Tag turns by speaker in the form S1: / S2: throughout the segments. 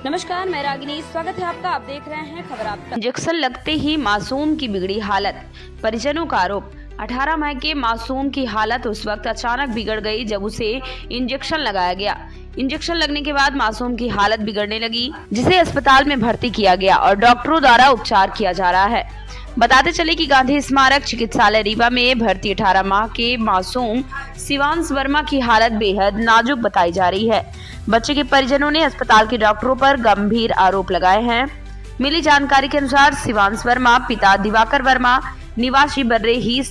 S1: नमस्कार, मैं रागिनी। स्वागत है आपका। आप देख रहे हैं खबर आप तक। इंजेक्शन लगते ही मासूम की बिगड़ी हालत, परिजनों का आरोप। 18 माह के मासूम की हालत उस वक्त अचानक बिगड़ गई जब उसे इंजेक्शन लगाया गया। इंजेक्शन लगने के बाद मासूम की हालत बिगड़ने लगी, जिसे अस्पताल में भर्ती किया गया और डॉक्टरों द्वारा उपचार किया जा रहा है। बताते चले कि गांधी स्मारक चिकित्सालय रीवा में भर्ती 18 माह के मासूम शिवांश वर्मा की हालत बेहद नाजुक बताई जा रही है। बच्चे के परिजनों ने अस्पताल के डॉक्टरों पर गंभीर आरोप लगाए हैं। मिली जानकारी के अनुसार शिवांश वर्मा पिता दिवाकर वर्मा निवासी बर्रेही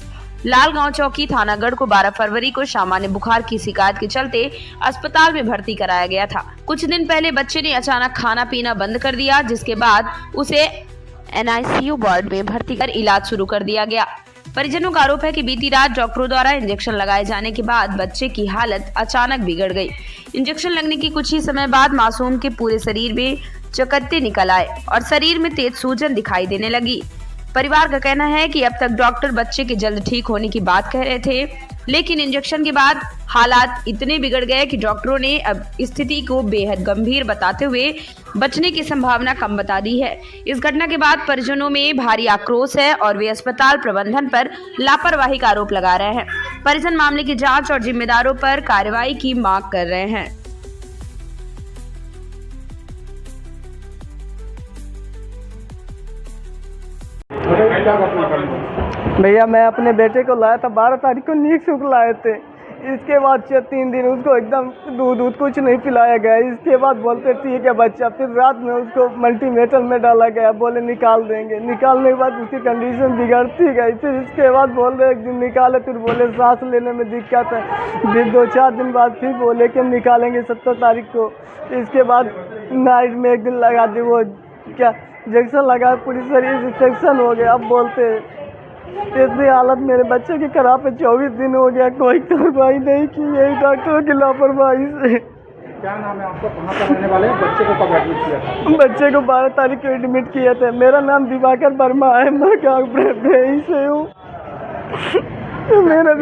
S1: लालगांव चौकी थानागढ़ को 12 फरवरी को सामान्य बुखार की शिकायत के चलते अस्पताल में भर्ती कराया गया था। कुछ दिन पहले बच्चे ने अचानक खाना पीना बंद कर दिया, जिसके बाद उसे NICU वार्ड में भर्ती कर इलाज शुरू कर दिया गया। परिजनों का आरोप है कि बीती रात डॉक्टरों द्वारा इंजेक्शन लगाए जाने के बाद बच्चे की हालत अचानक बिगड़ गई। इंजेक्शन लगने के कुछ ही समय बाद मासूम के पूरे शरीर में चकत्ते निकल आए और शरीर में तेज सूजन दिखाई देने लगी। परिवार का कहना है कि अब तक डॉक्टर बच्चे के जल्द ठीक होने की बात कह रहे थे, लेकिन इंजेक्शन के बाद हालात इतने बिगड़ गए कि डॉक्टरों ने अब स्थिति को बेहद गंभीर बताते हुए बचने की संभावना कम बता दी है। इस घटना के बाद परिजनों में भारी आक्रोश है और वे अस्पताल प्रबंधन पर लापरवाही का आरोप लगा रहे हैं। परिजन मामले की जांच और जिम्मेदारों पर कार्रवाई की मांग कर रहे हैं।
S2: भैया मैं अपने बेटे को लाया था 12 तारीख को नीक सूख लाए थे। इसके बाद 3 दिन उसको एकदम दूध कुछ नहीं पिलाया गया। इसके बाद बोलते ठीक है बच्चा, फिर रात में उसको मल्टीमीटर में डाला गया, बोले निकाल देंगे। निकालने के बाद उसकी कंडीशन बिगड़ती गई। फिर इसके बाद बोल रहे एक दिन निकाले, फिर बोले सांस लेने में दिक्कत है। फिर 2-4 दिन बाद फिर बोले कि हम निकालेंगे 17 तारीख को। इसके बाद नाइट में एक दिन लगा दी, वो क्या इंजेक्शन लगा, पूरी शरीर इन्फेक्शन हो गया। अब बोलते इतनी हालत मेरे बच्चे की खराब है। 24 दिन हो गया, कोई कार्रवाई नहीं की, यही डॉक्टरों की लापरवाही से।
S3: क्या नाम है आपका, कहाँ पर रहने वाले हैं, बच्चे को कब एडमिट किया था?
S2: बच्चे को 12 तारीख को एडमिट किए थे। मेरा नाम दिवाकर वर्मा है, मैं गाँव से हूँ। मेरे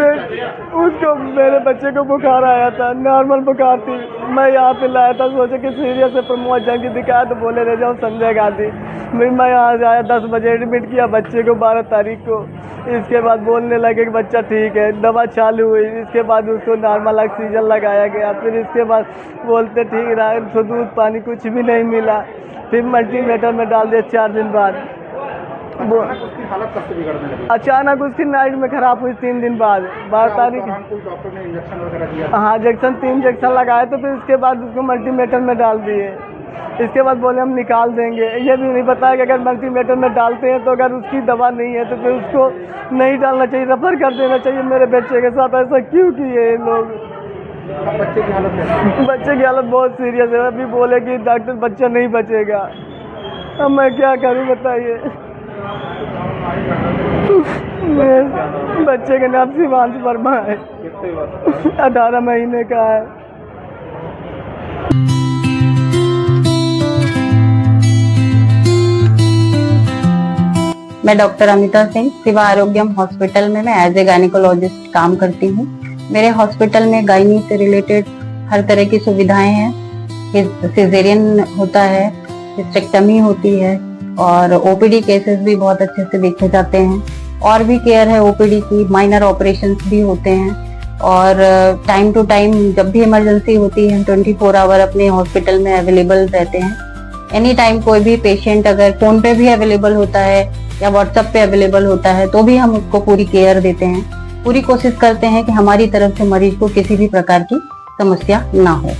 S2: बच्चे को बुखार आया था, नॉर्मल बुखार थी। मैं यहाँ पे लाया था, सोचे कि सीरियस है, प्रमोद जंग की दिखाया तो बोले ले जाओ संजय गांधी। मैं यहाँ आया 10 बजे, एडमिट किया बच्चे को 12 तारीख को। इसके बाद बोलने लगे कि बच्चा ठीक है, दवा चालू हुई। इसके बाद उसको नॉर्मल ऑक्सीजन लगाया गया। फिर इसके बाद बोलते ठीक रहा, उसको दूध पानी कुछ भी नहीं मिला। फिर मल्टीमीटर में डाल दिया 4 दिन बाद।
S3: उसकी हालत कब से बिगड़ने लगी?
S2: अचानक उसकी नाइट में खराब हुई 3 दिन बाद 12 तारीख।
S3: कोई डॉक्टर ने इंजेक्शन वगैरह दिया?
S2: हाँ, इंजेक्शन 3 इंजेक्शन लगाए थे। फिर इसके बाद उसको मल्टीमीटर में डाल दिए। इसके बाद बोले हम निकाल देंगे। ये भी नहीं बताया कि अगर मल्टीमीटर में डालते हैं तो अगर उसकी दवा नहीं है तो फिर उसको नहीं डालना चाहिए, रेफर कर देना चाहिए। मेरे बच्चे के साथ ऐसा क्यों किए लोग?
S3: बच्चे की हालत कैसी?
S2: बच्चे की हालत बहुत सीरियस है। अभी बोले कि डॉक्टर बच्चा नहीं बचेगा। अब मैं क्या करूँ बताइए? बच्चे का नाम शिवांश वर्मा है, 18 महीने का है।
S4: मैं डॉक्टर अमिता सिंह शिवा आरोग्यम हॉस्पिटल में मैं एज ए गायनिकोलॉजिस्ट काम करती हूँ। मेरे हॉस्पिटल में गायनी से रिलेटेड हर तरह की सुविधाएं हैं। सिजेरियन होता है, हिस्टेक्टमी होती है और ओपीडी केसेस भी बहुत अच्छे से देखे जाते हैं। और भी केयर है ओपीडी की, माइनर ऑपरेशंस भी होते हैं। और टाइम टू टाइम जब भी इमरजेंसी होती है 24 आवर अपने हॉस्पिटल में अवेलेबल रहते हैं। एनी टाइम कोई भी पेशेंट अगर फोन पे भी अवेलेबल होता है या व्हाट्सएप पे अवेलेबल होता है तो भी हम उसको पूरी केयर देते हैं। पूरी कोशिश करते हैं कि हमारी तरफ से मरीज को किसी भी प्रकार की समस्या ना हो।